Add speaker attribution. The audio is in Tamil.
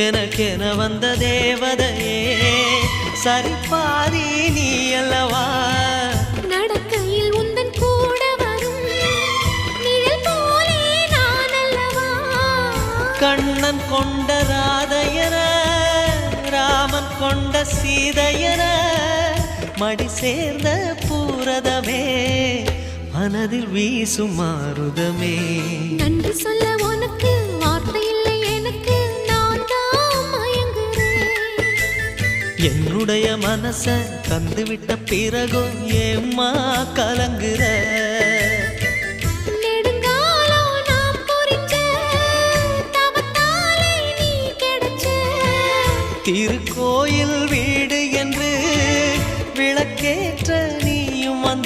Speaker 1: எனக்கென வந்த தேவதையே சரிபாதி நீ அல்லவா
Speaker 2: நடக்கையில் உந்தன் கூட வரும் நிழல் போலே நான் அல்லவா
Speaker 1: கண்ணன் கொண்ட ராதையர ராமன் கொண்ட சீதையர மடி சேர்ந்த பூரதமே மனதில் வீசும் மாருதமே
Speaker 2: நன்றி சொல்ல உனக்கு வார்த்தை இல்லை எனக்கு நான் தான் மயங்குறேன்
Speaker 1: என்னுடைய மனச தந்துவிட்ட பிறகும் ஏம்மா கலங்குற